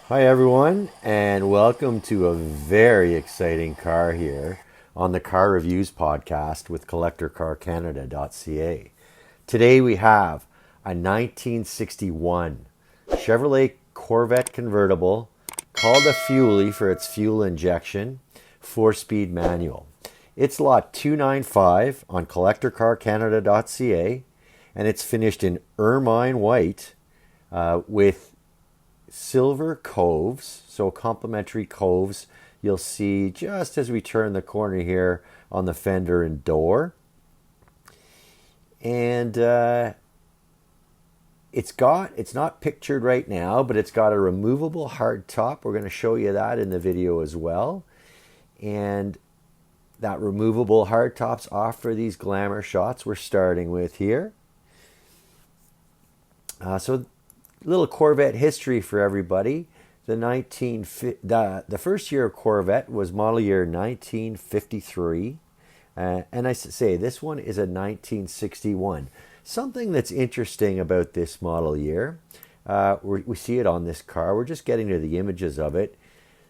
Hi everyone, and welcome to a very exciting car here on the Car Reviews podcast with CollectorCarCanada.ca. Today we have a 1961 Chevrolet Corvette convertible called a Fuelie for its fuel injection, 4-speed manual. It's lot 295 on CollectorCarCanada.ca, and it's finished in ermine white with silver coves, so complementary coves you'll see just as we turn the corner here on the fender and door. And it's not pictured right now, but it's got a removable hardtop. We're going to show you that in the video as well. And that removable hardtops offer these glamour shots we're starting with here. So little Corvette history for everybody. The first year of Corvette was model year 1953. And I say this one is a 1961. Something that's interesting about this model year, we see it on this car. We're just getting to the images of it.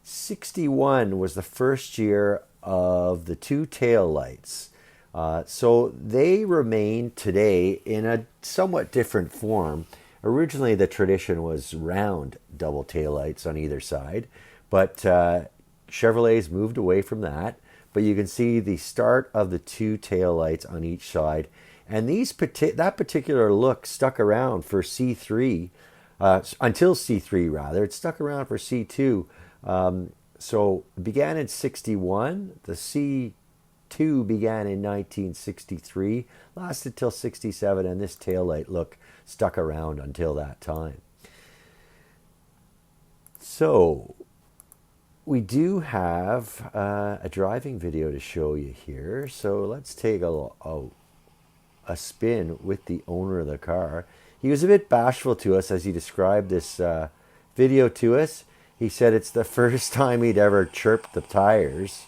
61 was the first year of the two tail lights. So they remain today in a somewhat different form. Originally, the tradition was round double taillights on either side, but Chevrolet's moved away from that. But you can see the start of the two taillights on each side, and that particular look stuck around for C3 until C3 rather. It stuck around for C2. So it began in 61. The C2 began in 1963, lasted till 67, and this taillight look stuck around until that time. So we do have a driving video to show you here. So let's take a spin with the owner of the car. He was a bit bashful to us as he described this video to us. He said it's the first time he'd ever chirped the tires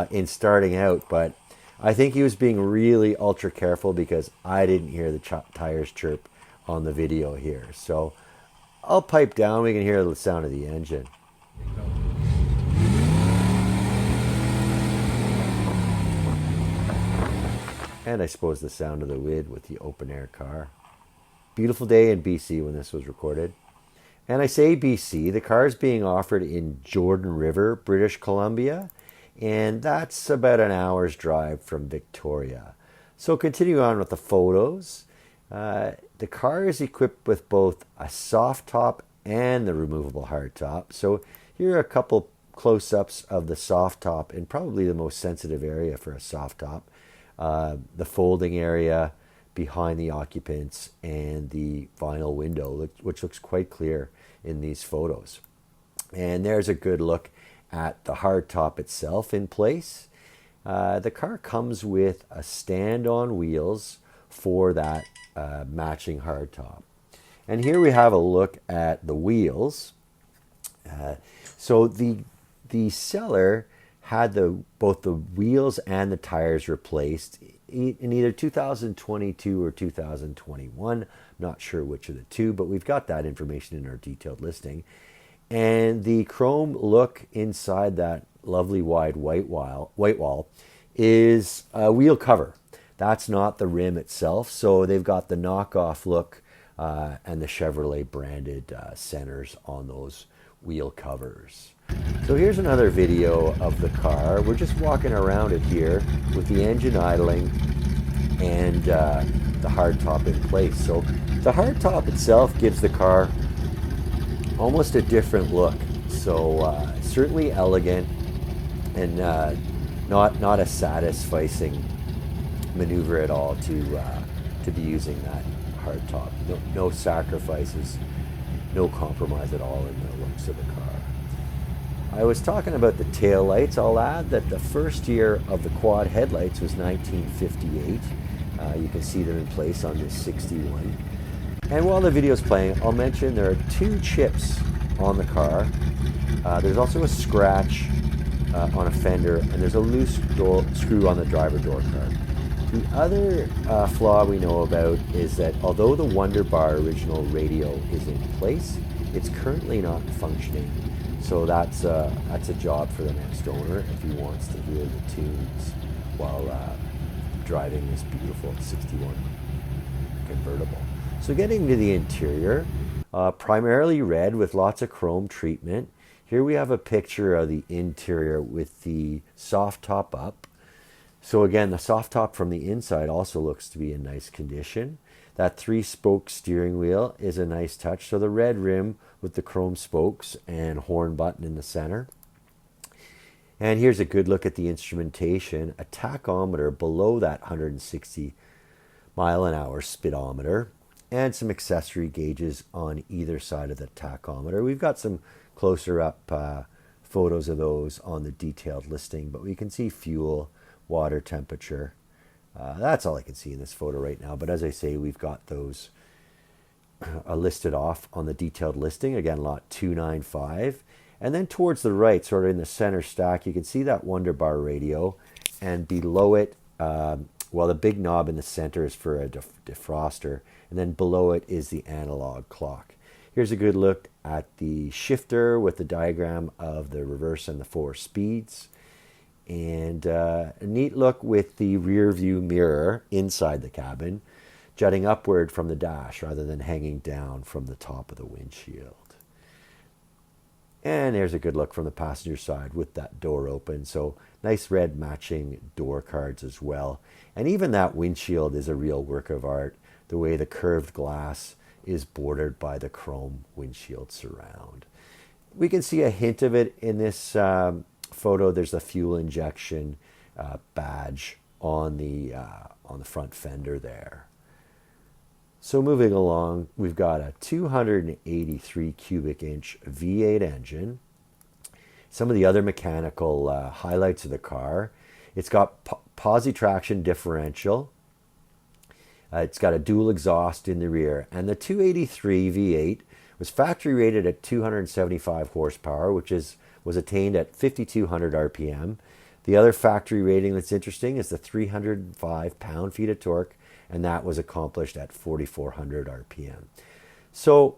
in starting out, but I think he was being really ultra careful because I didn't hear the tires chirp on the video here. So I'll pipe down, we can hear the sound of the engine. And I suppose the sound of the wind with the open air car. Beautiful day in BC when this was recorded. And I say BC, the car is being offered in Jordan River, British Columbia, and that's about an hour's drive from Victoria. So continue on with the photos. The car is equipped with both a soft top and the removable hard top. So here are a couple close-ups of the soft top in probably the most sensitive area for a soft top. The folding area behind the occupants and the vinyl window, which looks quite clear in these photos. And there's a good look at the hard top itself in place. The car comes with a stand-on wheels for that matching hardtop. And here we have a look at the wheels. So the seller had both the wheels and the tires replaced in either 2022 or 2021. Not sure which of the two, but we've got that information in our detailed listing. And the chrome look inside that lovely wide white wall is a wheel cover. That's not the rim itself. So they've got the knockoff look and the Chevrolet branded centers on those wheel covers. So here's another video of the car. We're just walking around it here with the engine idling and the hardtop in place. So the hardtop itself gives the car almost a different look. So certainly elegant and not a satisfying maneuver at all to be using that hardtop. No sacrifices, no compromise at all in the looks of the car. I was talking about the tail lights. I'll add that the first year of the quad headlights was 1958. You can see them in place on this 61. And while the video is playing, I'll mention there are two chips on the car. There's also a scratch on a fender, and there's a loose screw on the driver door card. The other flaw we know about is that although the Wonder Bar original radio is in place, It's currently not functioning, so that's a job for the next owner if he wants to hear the tunes while driving this beautiful 61 convertible. So getting to the interior, primarily red with lots of chrome treatment. Here we have a picture of the interior with the soft top up. So again, the soft top from the inside also looks to be in nice condition. That 3-spoke steering wheel is a nice touch. So the red rim with the chrome spokes and horn button in the center. And here's a good look at the instrumentation. A tachometer below that 160 mile an hour speedometer, and some accessory gauges on either side of the tachometer. We've got some closer up photos of those on the detailed listing, but we can see fuel, water temperature. That's all I can see in this photo right now, but as I say, we've got those listed off on the detailed listing. Again, lot 295. And then towards the right, sort of in the center stack, you can see that Wonder Bar radio, and below it, well, the big knob in the center is for a defroster, and then below it is the analog clock. Here's a good look at the shifter with the diagram of the reverse and the 4 speeds. And a neat look with the rear view mirror inside the cabin, jutting upward from the dash rather than hanging down from the top of the windshield. And there's a good look from the passenger side with that door open. So nice red matching door cards as well. And even that windshield is a real work of art, the way the curved glass is bordered by the chrome windshield surround. We can see a hint of it in this photo. There's a fuel injection badge on the front fender there. So moving along, we've got a 283 cubic inch V8 engine. Some of the other mechanical highlights of the car: it's got posi traction differential. It's got a dual exhaust in the rear, and the 283 V8 was factory rated at 275 horsepower, which was attained at 5,200 RPM. The other factory rating that's interesting is the 305 pound-feet of torque, and that was accomplished at 4,400 RPM. So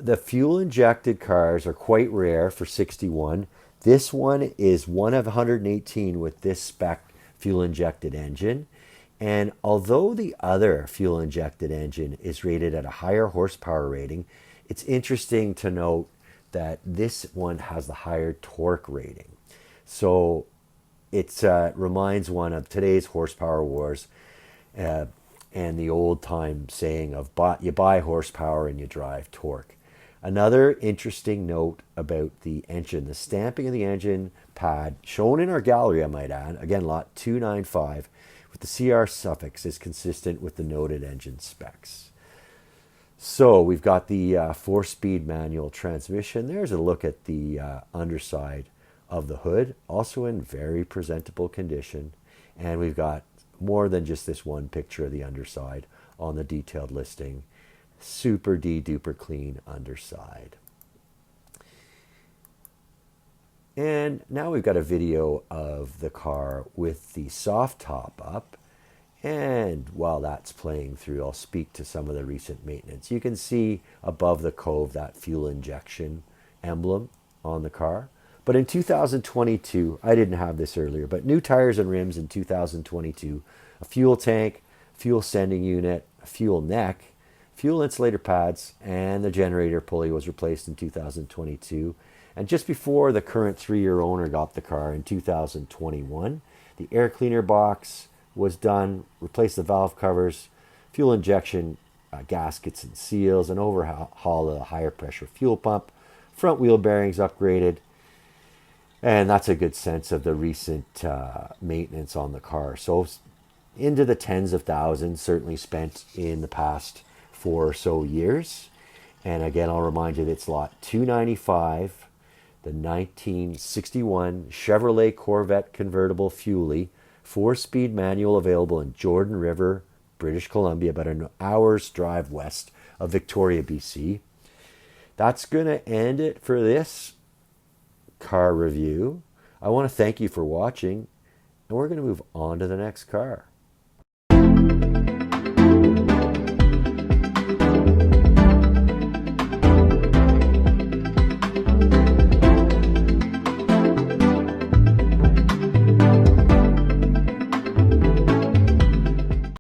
the fuel-injected cars are quite rare for 61. This one is one of 118 with this spec fuel-injected engine. And although the other fuel-injected engine is rated at a higher horsepower rating, it's interesting to note that this one has the higher torque rating. So it reminds one of today's horsepower wars and the old time saying of you buy horsepower and you drive torque. Another interesting note about the engine, the stamping of the engine pad, shown in our gallery, I might add, again, lot 295, with the CR suffix, is consistent with the noted engine specs. So we've got the 4-speed manual transmission. There's a look at the underside of the hood, also in very presentable condition. And we've got more than just this one picture of the underside on the detailed listing. Super duper clean underside. And now we've got a video of the car with the soft top up. And while that's playing through, I'll speak to some of the recent maintenance. You can see above the cove that fuel injection emblem on the car. But in 2022, I didn't have this earlier, but new tires and rims in 2022, a fuel tank, fuel sending unit, a fuel neck, fuel insulator pads, and the generator pulley was replaced in 2022. And just before the current 3-year owner got the car in 2021, the air cleaner box was done, replaced the valve covers, fuel injection gaskets and seals, and overhaul of the higher pressure fuel pump, front wheel bearings upgraded. And that's a good sense of the recent maintenance on the car. So into the tens of thousands, certainly spent in the past 4 or so years. And again, I'll remind you that it's lot 295, the 1961 Chevrolet Corvette convertible Fuelie, 4-speed manual, available in Jordan River, British Columbia, about an hour's drive west of Victoria, BC. That's going to end it for this car review. I want to thank you for watching, and we're going to move on to the next car.